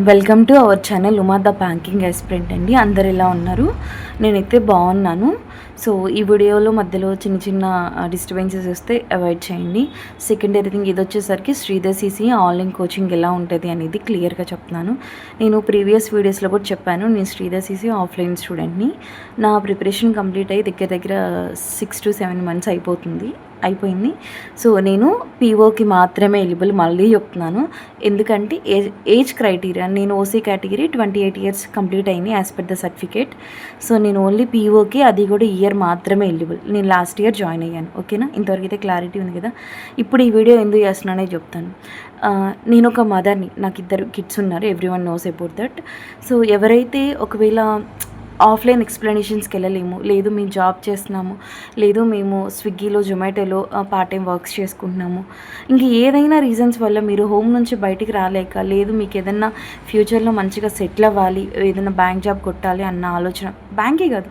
Welcome to our channel Uma the banking aspirant అండి. అందరు ఎలా ఉన్నారు? నేనైతే బాగున్నాను. సో ఈ వీడియోలో మధ్యలో చిన్న చిన్న డిస్టర్బెన్సెస్ వస్తే అవాయిడ్ చేయండి. సెకండరీ థింగ్ ఇది వచ్చేసరికి శ్రీధర్ సిసి ఆన్లైన్ కోచింగ్ ఎలా ఉంటుంది అనేది క్లియర్గా చెప్తున్నాను. నేను ప్రీవియస్ వీడియోస్లో కూడా చెప్పాను, నేను శ్రీధర్ సిసి ఆఫ్లైన్ స్టూడెంట్ని. నా ప్రిపరేషన్ కంప్లీట్ అయ్యి దగ్గర 6 to 7 months అయిపోయింది. సో నేను పీఓకి మాత్రమే ఎలిజిబుల్. మళ్ళీ చెప్తున్నాను, ఎందుకంటే ఏజ్ క్రైటీరియా, నేను ఓసీ కేటగిరీ 28 years కంప్లీట్ అయింది as per the certificate. So నేను ఓన్లీ పీఓకి, అది కూడా ఇయర్ మాత్రమే ఎలిజిబుల్. నేను లాస్ట్ ఇయర్ జాయిన్ అయ్యాను. ఓకేనా? ఇంతవరకు అయితే క్లారిటీ ఉంది కదా. ఇప్పుడు ఈ వీడియో ఎందుకు చేస్తున్నానో చెప్తాను. నేను ఒక మదర్ని, నాకు 2 kids ఉన్నారు. Every one knows about that. So ఎవరైతే ఒకవేళ ఆఫ్లైన్ ఎక్స్ప్లెనేషన్స్కి వెళ్ళలేము, లేదు మేము జాబ్ చేస్తున్నాము, లేదు మేము స్విగ్గీలో జొమాటోలో పార్ట్ టైం వర్క్స్ చేసుకుంటున్నాము, ఇంక ఏదైనా రీజన్స్ వల్ల మీరు హోమ్ నుంచి బయటికి రాలేక, లేదు మీకు ఏదన్నా ఫ్యూచర్లో మంచిగా సెటిల్ అవ్వాలి, ఏదైనా బ్యాంక్ జాబ్ కొట్టాలి అన్న ఆలోచన, బ్యాంకే కాదు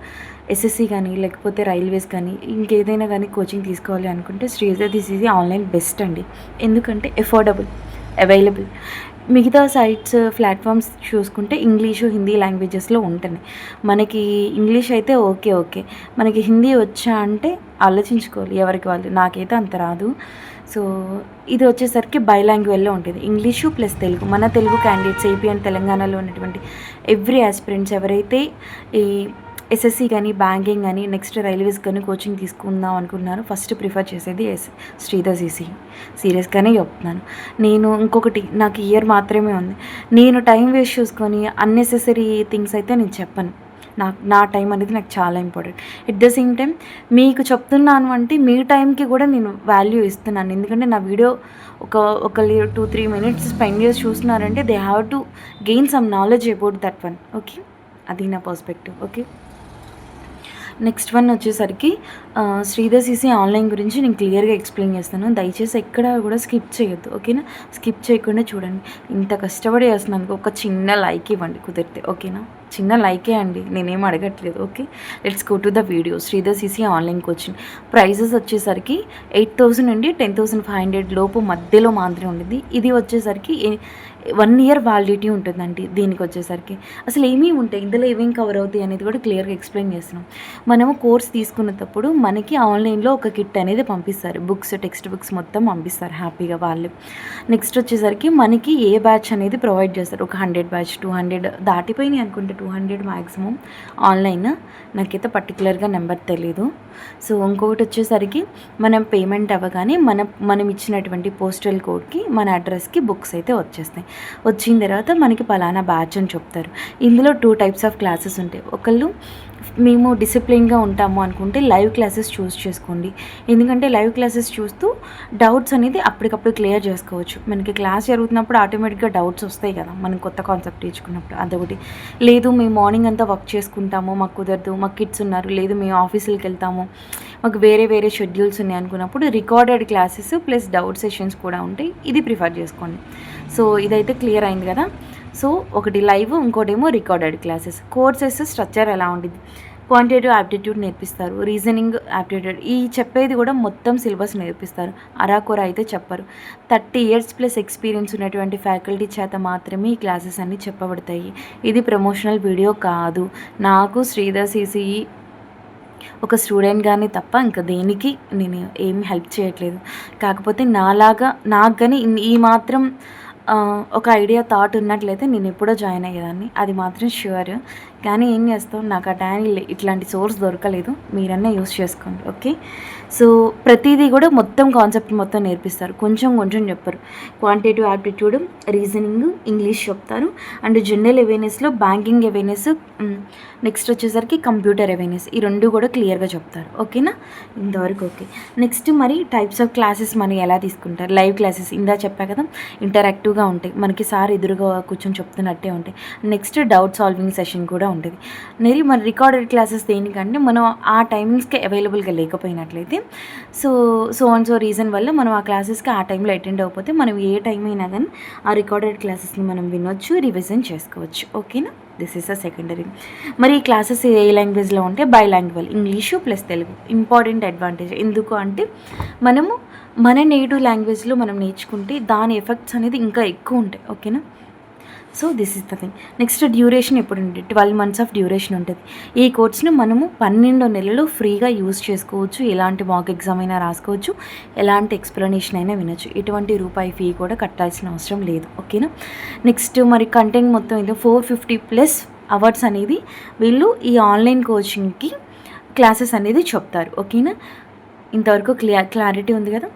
ఎస్ఎస్సి కానీ లేకపోతే రైల్వేస్ కానీ ఇంకేదైనా కానీ కోచింగ్ తీసుకోవాలి అనుకుంటే Sridhar this is online best అండి. ఎందుకంటే ఎఫోర్డబుల్, అవైలబుల్. మిగతా సైట్స్ ప్లాట్ఫామ్స్ చూసుకుంటే ఇంగ్లీషు హిందీ లాంగ్వేజెస్లో ఉంటుంది. మనకి ఇంగ్లీష్ అయితే ఓకే, మనకి హిందీ వచ్చా అంటే ఆలోచించుకోవాలి ఎవరికి వాళ్ళు. నాకైతే అంత రాదు. సో ఇది వచ్చేసరికి బైలాంగ్వేజ్లో ఉంటుంది, ఇంగ్లీషు ప్లస్ తెలుగు. మన తెలుగు క్యాండిడేట్స్ ఏపీ అండ్ తెలంగాణలో ఉన్నటువంటి ఎవ్రీ ఆస్పిరెంట్స్ ఎవరైతే ఈ ఎస్ఎస్సి కానీ బ్యాంకింగ్ కానీ నెక్స్ట్ రైల్వేస్ కానీ కోచింగ్ తీసుకుందాం అనుకున్నాను, ఫస్ట్ ప్రిఫర్ చేసేది శ్రీధర్ సిసి. సీరియస్గానే చెప్తున్నాను. నేను ఇంకొకటి, నాకు ఇయర్ మాత్రమే ఉంది. నేను టైం వేస్ట్ చూసుకొని అన్నెసెసరీ థింగ్స్ అయితే నేను చెప్పను. నా టైం అనేది నాకు చాలా important. At the same time మీకు చెప్తున్నాను అంటే మీ టైంకి కూడా నేను వాల్యూ ఇస్తున్నాను. ఎందుకంటే నా వీడియో ఒక 2-3 minutes స్పెండ్ చేసి చూస్తున్నారంటే they have to gain some knowledge about that one. Okay, అది నా పర్స్పెక్టివ్. ఓకే, నెక్స్ట్ వన్ వచ్చేసరికి శ్రీధర్ సిసి ఆన్లైన్ గురించి నేను క్లియర్గా ఎక్స్ప్లెయిన్ చేస్తాను. దయచేసి ఎక్కడ కూడా స్కిప్ చేయొద్దు. ఓకేనా? స్కిప్ చేయకుండా చూడండి. ఇంత కష్టపడి చేస్తున్నాను, ఒక చిన్న లైక్ ఇవ్వండి కుదిరితే. ఓకేనా? చిన్న లైకే అండి, నేనేం అడగట్లేదు. Okay, let's go to the video. Sridhar CC online coaching prices వచ్చేసరికి 8,000 నుండి 10,500 లోపు మధ్యలో మాత్రమే ఉంటుంది. ఇది వచ్చేసరికి 1 year వ్యాలిడిటీ ఉంటుందండి. దీనికి వచ్చేసరికి అసలు ఏమీ ఉంటాయి, ఇందులో ఏమేమి కవర్ అవుతాయి అనేది కూడా క్లియర్గా ఎక్స్ప్లెయిన్ చేస్తున్నాం. మనము కోర్స్ తీసుకునేటప్పుడు మనకి ఆన్లైన్లో ఒక కిట్ అనేది పంపిస్తారు, బుక్స్, టెక్స్ట్ బుక్స్ మొత్తం పంపిస్తారు హ్యాపీగా వాళ్ళు. నెక్స్ట్ వచ్చేసరికి మనకి ఏ బ్యాచ్ అనేది ప్రొవైడ్ చేస్తారు. ఒక 100 batch, 200 దాటిపోయినాయి అనుకుంటే, 200 మ్యాక్సిమం ఆన్లైన్. నాకైతే పర్టికులర్గా నెంబర్ తెలీదు. సో ఇంకొకటి వచ్చేసరికి మనం పేమెంట్ అవ్వగానే మనం ఇచ్చినటువంటి పోస్టల్ కోడ్కి మన అడ్రస్కి బుక్స్ అయితే వచ్చేస్తాయి. వచ్చిన తర్వాత మనకి పలానా బ్యాచ్ అని చెప్తారు. ఇందులో 2 types ఆఫ్ క్లాసెస్ ఉంటాయి. ఒకళ్ళు మేము డిసిప్లిన్గా ఉంటాము అనుకుంటే లైవ్ క్లాసెస్ చూస్ చేసుకోండి. ఎందుకంటే లైవ్ క్లాసెస్ చూస్తూ డౌట్స్ అనేది అప్పటికప్పుడు క్లియర్ చేసుకోవచ్చు. మనకి క్లాస్ జరుగుతున్నప్పుడు ఆటోమేటిక్గా డౌట్స్ వస్తాయి కదా, మనం కొత్త కాన్సెప్ట్ నేర్చుకున్నప్పుడు. అదొకటి. లేదు మేము మార్నింగ్ అంతా వర్క్ చేసుకుంటాము, మాకు కుదరదు, మాకు కిడ్స్ ఉన్నారు, లేదు మేము ఆఫీసులకు వెళ్తాము, మాకు వేరే షెడ్యూల్స్ ఉన్నాయి అనుకున్నప్పుడు recorded classes plus doubt sessions కూడా ఉంటాయి. ఇది ప్రిఫర్ చేసుకోండి. సో ఇదైతే క్లియర్ అయింది కదా. సో ఒకటి లైవ్, ఇంకోటేమో రికార్డెడ్ క్లాసెస్. కోర్సెస్ స్ట్రక్చర్ ఎలా ఉంటుంది, క్వాంటిటేటివ్ యాప్టిట్యూడ్ నేర్పిస్తారు, రీజనింగ్ యాప్టిట్యూడ్, ఈ చెప్పేది కూడా మొత్తం సిలబస్ నేర్పిస్తారు. అరాకొర అయితే చెప్పరు. 30 years ప్లస్ ఎక్స్పీరియన్స్ ఉన్నటువంటి ఫ్యాకల్టీ చేత మాత్రమే ఈ క్లాసెస్ అన్నీ చెప్పబడతాయి. ఇది ప్రమోషనల్ వీడియో కాదు. నాకు శ్రీధర్ సిసి ఒక స్టూడెంట్గానే తప్ప ఇంకా దేనికి నేను ఏమి హెల్ప్ చేయట్లేదు. కాకపోతే నాకు కానీ ఈ మాత్రం ఒక ఐడియా థాట్ ఉన్నట్లయితే నేను ఎప్పుడో జాయిన్ అయ్యేదాన్ని, అది మాత్రం ష్యూర్. కానీ ఏం చేస్తాం, నాకు ఆ టైం ఇట్లాంటి సోర్స్ దొరకలేదు. మీరన్నా యూస్ చేసుకోండి. ఓకే, సో ప్రతిదీ కూడా మొత్తం కాన్సెప్ట్ మొత్తం నేర్పిస్తారు, కొంచెం చెప్పరు. క్వాంటిటేటివ్ యాప్టిట్యూడ్, రీజనింగ్, ఇంగ్లీష్ చెప్తారు. అండ్ జనరల్ అవేర్నెస్లో బ్యాంకింగ్ అవేర్నెస్, నెక్స్ట్ వచ్చేసరికి కంప్యూటర్ అవేర్నెస్, ఈ 2 కూడా క్లియర్గా చెప్తారు. ఓకేనా? ఇంతవరకు ఓకే. నెక్స్ట్ మరి టైప్స్ ఆఫ్ క్లాసెస్ మనం ఎలా తీసుకుంటారు. లైవ్ క్లాసెస్ ఇందా చెప్పా కదా, ఇంటరాక్టివ్గా ఉంటాయి, మనకి సార్ ఎదురుగా కూర్చొని చెప్తున్నట్టే ఉంటాయి. నెక్స్ట్ డౌట్ సాల్వింగ్ సెషన్ కూడా ఉంటుంది. మరి రికార్డెడ్ క్లాసెస్ దేనికంటే మనం ఆ టైమింగ్స్కి అవైలబుల్గా లేకపోయినట్లయితే, సో రీజన్ వల్ల మనం ఆ క్లాసెస్కి ఆ టైంలో అటెండ్ అవ్వకపోతే మనం ఏ టైం అయినా కానీ ఆ రికార్డెడ్ క్లాసెస్ని మనం వినొచ్చు, రివిజన్ చేసుకోవచ్చు. ఓకేనా? This is a secondary. మరి ఈ క్లాసెస్ ఏ లాంగ్వేజ్లో ఉంటే బైలాంగ్వేజ్, English plus Telugu. Important advantage ఎందుకు అంటే మనము మన నేటివ్ లాంగ్వేజ్లో మనం నేర్చుకుంటే దాని ఎఫెక్ట్స్ అనేది ఇంకా ఎక్కువ ఉంటాయి. ఓకేనా? So this is the thing. Next duration ఎప్పుడు ఉంటుంది, 12 months ఆఫ్ డ్యూరేషన్ ఉంటుంది. ఈ కోర్స్ని మనము 12 నెలలు ఫ్రీగా యూజ్ చేసుకోవచ్చు. ఎలాంటి మాక్ ఎగ్జామ్ అయినా రాసుకోవచ్చు, ఎలాంటి ఎక్స్ప్లెనేషన్ అయినా వినొచ్చు. ఎటువంటి రూపాయి ఫీ కూడా కట్టాల్సిన అవసరం లేదు. ఓకేనా. నెక్స్ట్ మరి కంటెంట్ మొత్తం ఇది 450+ అవర్స్ అనేది వీళ్ళు ఈ ఆన్లైన్ కోచింగ్కి క్లాసెస్ అనేది చెప్తారు. ఓకేనా. ఇంతవరకు క్లారిటీ ఉంది కదా.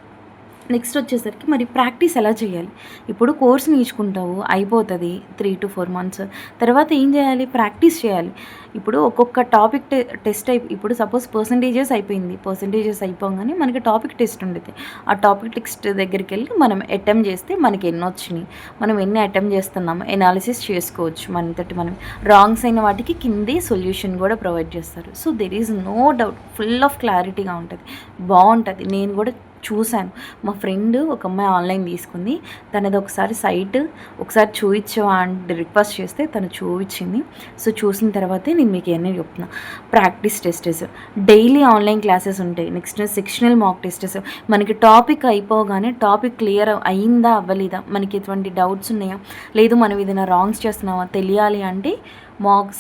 నెక్స్ట్ వచ్చేసరికి మరి ప్రాక్టీస్ ఎలా చేయాలి. ఇప్పుడు కోర్స్ నేర్చుకుంటావు, అయిపోతుంది 3 to 4 months. తర్వాత ఏం చేయాలి, ప్రాక్టీస్ చేయాలి. ఇప్పుడు ఒక్కొక్క టాపిక్ టెస్ట్ ఇప్పుడు సపోజ్ పర్సంటేజెస్ అయిపోగానే మనకి టాపిక్ టెస్ట్ ఉండేది. ఆ టాపిక్ టెస్ట్ దగ్గరికి వెళ్ళి మనం అటెంప్ట్ చేస్తే మనకి ఎన్ని వచ్చినాయి, మనం ఎన్ని అటెంప్ట్ చేస్తున్నాము ఎనాలిసిస్ చేసుకోవచ్చు. మనంతటి మనం రాంగ్స్ అయిన వాటికి కిందే సొల్యూషన్ కూడా ప్రొవైడ్ చేస్తారు. So there is no doubt, full of క్లారిటీగా ఉంటుంది, బాగుంటుంది. నేను కూడా చూశాను. మా ఫ్రెండ్ ఒక అమ్మాయి ఆన్లైన్ తీసుకుంది, తనది ఒకసారి సైట్ ఒకసారి చూపించవా అంటే రిక్వెస్ట్ చేస్తే తను చూపించింది. సో చూసిన తర్వాతే నేను మీకు ఏమీ చెప్తున్నా. Practice tests daily online classes ఉంటాయి. Next sectional mock tests. మనకి టాపిక్ అయిపోగానే టాపిక్ క్లియర్ అయిందా అవ్వలేదా, మనకి ఎటువంటి డౌట్స్ ఉన్నాయా, లేదు మనం ఏదైనా రాంగ్స్ చేస్తున్నావా తెలియాలి అంటే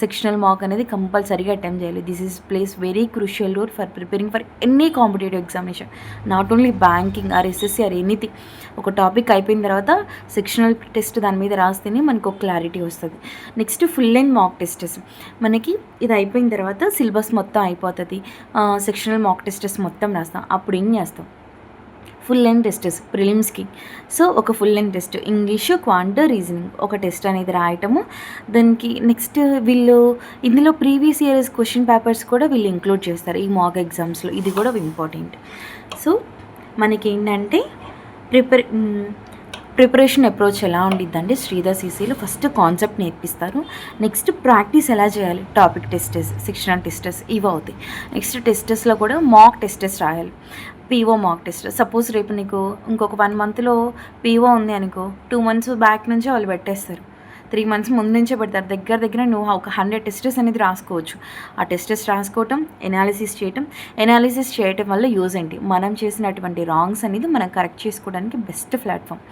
సెక్షనల్ మాక్ అనేది కంపల్సరీగా అటెంప్ట్ చేయాలి. This is plays very crucial role for preparing for any competitive examination, not only banking or SSC or anything. ఒక టాపిక్ అయిపోయిన తర్వాత సెక్షనల్ టెస్ట్ దాని మీద రాస్తేనే మనకు ఒక క్లారిటీ వస్తుంది. నెక్స్ట్ ఫుల్ లెంగ్త్ మాక్ టెస్టెస్. మనకి ఇది అయిపోయిన తర్వాత సిలబస్ మొత్తం అయిపోతుంది, సెక్షనల్ మాక్ టెస్టెస్ మొత్తం రాస్తాం. అప్పుడు ఏం చేస్తాం, ఫుల్ లెంగ్త్ టెస్టెస్ ప్రిలిమ్స్కి. సో ఒక full length test English, quant, reasoning ఒక టెస్ట్ అనేది రాయటము. దానికి నెక్స్ట్ వీళ్ళు ఇందులో ప్రీవియస్ ఇయర్స్ క్వశ్చన్ పేపర్స్ కూడా వీళ్ళు ఇంక్లూడ్ చేస్తారు ఈ మాక్ ఎగ్జామ్స్లో. ఇది కూడా ఇంపార్టెంట్. సో మనకేంటంటే ప్రిపరేషన్ అప్రోచ్ ఎలా ఉండిద్దంటే శ్రీధర్ సిసిలో ఫస్ట్ కాన్సెప్ట్ నేర్పిస్తారు. నెక్స్ట్ ప్రాక్టీస్ ఎలా చేయాలి, టాపిక్ టెస్టెస్, సెక్షనల్ టెస్టెస్ ఇవి అవుతాయి. నెక్స్ట్ టెస్టెస్లో కూడా మాక్ టెస్టెస్ రాయాలి. PO mock test. సపోజ్ రేపు నీకు ఇంకొక 1 monthలో పీఓ ఉంది అనుకో, 2 months బ్యాక్ నుంచే వాళ్ళు పెట్టేస్తారు, 3 months ముందు నుంచే పెడతారు. దగ్గర నువ్వు ఒక 100 టెస్టెస్ అనేది రాసుకోవచ్చు. ఆ టెస్టెస్ రాసుకోవటం, ఎనాలిసిస్ చేయటం వల్ల యూజ్ ఏంటి, మనం చేసినటువంటి రాంగ్స్ అనేది మనం కరెక్ట్ చేసుకోవడానికి best platform.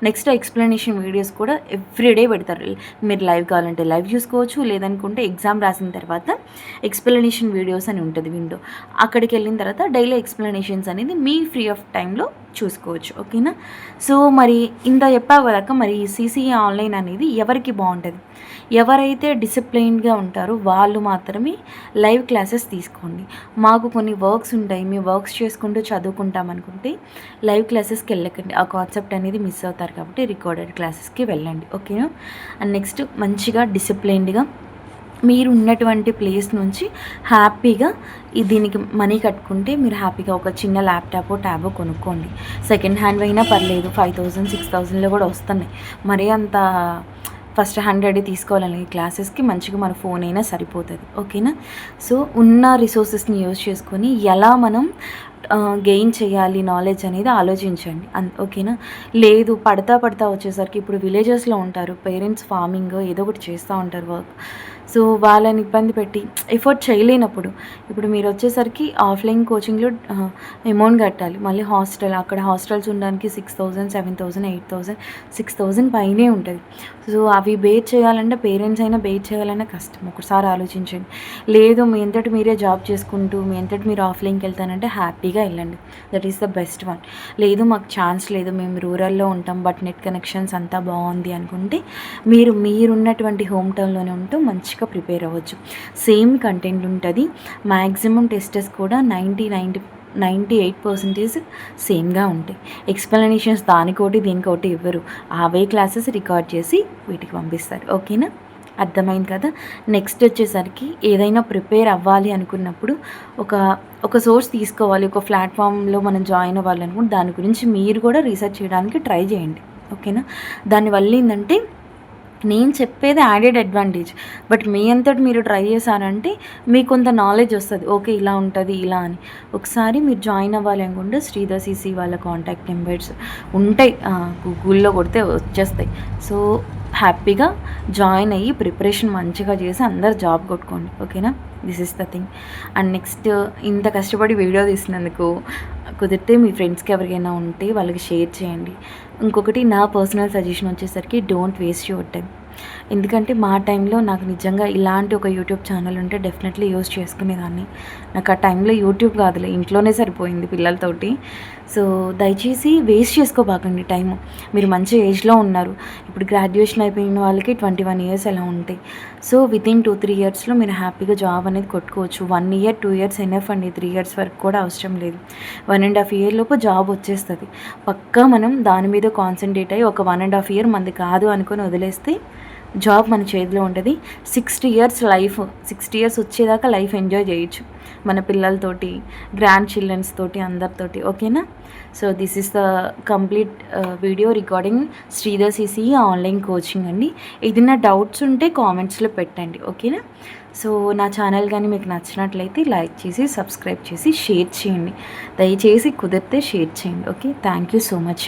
Next explanation videos కూడా ఎవ్రీడే పెడతారు. మీరు లైవ్ కావాలంటే లైవ్ చూసుకోవచ్చు, లేదనుకుంటే ఎగ్జామ్ రాసిన తర్వాత ఎక్స్ప్లెనేషన్ వీడియోస్ అని ఉంటుంది విండో, అక్కడికి వెళ్ళిన తర్వాత డైలీ ఎక్స్ప్లెనేషన్స్ అనేది మీ ఫ్రీ ఆఫ్ టైంలో చూసుకోవచ్చు. ఓకేనా. సో మరి ఇంత చెప్పావు కదా, మరి సిసిఈ ఆన్లైన్ అనేది ఎవరికి బాగుంటుంది, ఎవరైతే డిసిప్లైన్డ్గా ఉంటారో వాళ్ళు మాత్రమే లైవ్ క్లాసెస్ తీసుకోండి. మాకు కొన్ని వర్క్స్ ఉంటాయి, మేము వర్క్స్ చేసుకుంటూ చదువుకుంటాం అనుకుంటే లైవ్ క్లాసెస్కి వెళ్ళకండి, ఆ కాన్సెప్ట్ అనేది మిస్ అవుతారు. కాబట్టి రికార్డెడ్ క్లాసెస్కి వెళ్ళండి. ఓకేనా. అండ్ నెక్స్ట్ మంచిగా డిసిప్లైన్డ్గా మీరు ఉన్నటువంటి ప్లేస్ నుంచి హ్యాపీగా దీనికి మనీ కట్టుకుంటే మీరు హ్యాపీగా ఒక చిన్న ల్యాప్టాపో ట్యాబో కొనుక్కోండి. సెకండ్ హ్యాండ్ అయినా పర్లేదు, 5,000 6,000లో కూడా వస్తున్నాయి. మరీ అంత ఫస్ట్ 100 తీసుకోవాలని క్లాసెస్కి మంచిగా మన ఫోన్ అయినా సరిపోతుంది. ఓకేనా. సో ఉన్న రిసోర్సెస్ని యూజ్ చేసుకొని ఎలా మనం గెయిన్ చేయాలి నాలెడ్జ్ అనేది ఆలోచించండి. ఓకేనా. లేదు పడతా వచ్చేసరికి ఇప్పుడు విలేజెస్లో ఉంటారు పేరెంట్స్, ఫార్మింగ్ ఏదో ఒకటి చేస్తూ ఉంటారు వర్క్. సో వాళ్ళని ఇబ్బంది పెట్టి ఎఫర్ట్ చేయలేనప్పుడు, ఇప్పుడు మీరు వచ్చేసరికి ఆఫ్లైన్ కోచింగ్లో అమౌంట్ కట్టాలి, మళ్ళీ అక్కడ హాస్టల్స్ ఉండడానికి 6,000 7,000 8,000 6,000 పైనే ఉంటుంది. సో అవి బేర్ చేయాలంటే పేరెంట్స్ అయినా బేర్ చేయాలన్నా కష్టం. ఒకసారి ఆలోచించండి. లేదు మీ అంతటి మీరే జాబ్ చేసుకుంటూ మీ అంతటి మీరు ఆఫ్లైన్కి వెళ్తానంటే హ్యాపీగా వెళ్ళండి, that is the best one. లేదు మాకు ఛాన్స్ లేదు, మేము రూరల్లో ఉంటాం బట్ నెట్ కనెక్షన్స్ అంతా బాగుంది అనుకుంటే మీరున్నటువంటి హోమ్ టౌన్లోనే ఉంటూ మంచిగా ప్రిపేర్ అవ్వచ్చు. సేమ్ కంటెంట్ ఉంటుంది. మ్యాక్సిమం టెస్టెస్ కూడా 98% సేమ్గా ఉంటాయి. ఎక్స్ప్లెనేషన్స్ దానికోటి దీనికోటి ఇవ్వరు, అవే క్లాసెస్ రికార్డ్ చేసి వీటికి పంపిస్తారు. ఓకేనా. అర్థమైంది కదా. నెక్స్ట్ వచ్చేసరికి ఏదైనా ప్రిపేర్ అవ్వాలి అనుకున్నప్పుడు ఒక సోర్స్ తీసుకోవాలి, ఒక ప్లాట్ఫామ్లో మనం జాయిన్ అవ్వాలి అనుకుంటే దాని గురించి మీరు కూడా రీసెర్చ్ చేయడానికి ట్రై చేయండి. ఓకేనా. దానివల్ల ఏంటంటే నేను చెప్పేది యాడెడ్ అడ్వాంటేజ్, బట్ మీ అంతటి మీరు ట్రై చేశారంటే మీకు కొంత నాలెడ్జ్ వస్తుంది, ఓకే ఇలా ఉంటుంది ఇలా అని. ఒకసారి మీరు జాయిన్ అవ్వాలి అనుకుంటే శ్రీధర్ సిసి వాళ్ళ కాంటాక్ట్ నెంబర్స్ ఉంటాయి, గూగుల్లో కొడితే వచ్చేస్తాయి. సో హ్యాపీగా జాయిన్ అయ్యి ప్రిపరేషన్ మంచిగా చేసి అందరు జాబ్ కొట్టుకోండి. ఓకేనా. This is the thing. And next ఇంత కష్టపడి వీడియో తీసినందుకు కుదిరితే మీ ఫ్రెండ్స్కి ఎవరికైనా ఉంటే వాళ్ళకి షేర్ చేయండి. ఇంకొకటి నా పర్సనల్ సజెషన్ వచ్చేసరికి డోంట్ వేస్ట్ యువర్ టైం. ఎందుకంటే మా టైంలో నాకు నిజంగా ఇలాంటి ఒక యూట్యూబ్ ఛానల్ ఉంటే డెఫినెట్లీ యూజ్ చేసుకునేదాన్ని. నాకు ఆ టైంలో యూట్యూబ్ కాదులే, ఇంట్లోనే సరిపోయింది పిల్లలతోటి. సో దయచేసి వేస్ట్ చేసుకోబాకండి టైము. మీరు మంచి ఏజ్లో ఉన్నారు. ఇప్పుడు గ్రాడ్యుయేషన్ అయిపోయిన వాళ్ళకి 21 ఇయర్స్ అలా ఉంటాయి. సో వితిన్ 2-3 ఇయర్స్లో మీరు హ్యాపీగా జాబ్ అనేది కొట్టుకోవచ్చు. 1 ఇయర్ 2 ఇయర్స్ ఎనఫ్ అండి. 3 ఇయర్స్ వరకు కూడా అవసరం లేదు. 1.5 ఇయర్ లోపు జాబ్ వచ్చేస్తుంది. పక్కా మనం దాని మీద కాన్సన్ట్రేట్ అయ్యి ఒక 1.5 ఇయర్ మంది కాదు అనుకొని వదిలేస్తే జాబ్ మన చేతిలో ఉంటుంది. 60 ఇయర్స్ లైఫ్, 60 ఇయర్స్ వచ్చేదాకా లైఫ్ ఎంజాయ్ చేయొచ్చు మన పిల్లలతోటి, గ్రాండ్ చిల్డ్రన్స్ తోటి, అందరితోటి. ఓకేనా? So this is the complete video recording Sridhar CC online coaching అండి. ఏదైనా డౌట్స్ ఉంటే కామెంట్స్లో పెట్టండి. ఓకేనా? సో నా ఛానల్ కానీ మీకు నచ్చినట్లయితే లైక్ చేసి, సబ్స్క్రైబ్ చేసి, షేర్ చేయండి. దయచేసి కుదిరితే షేర్ చేయండి. Okay, thank you so much.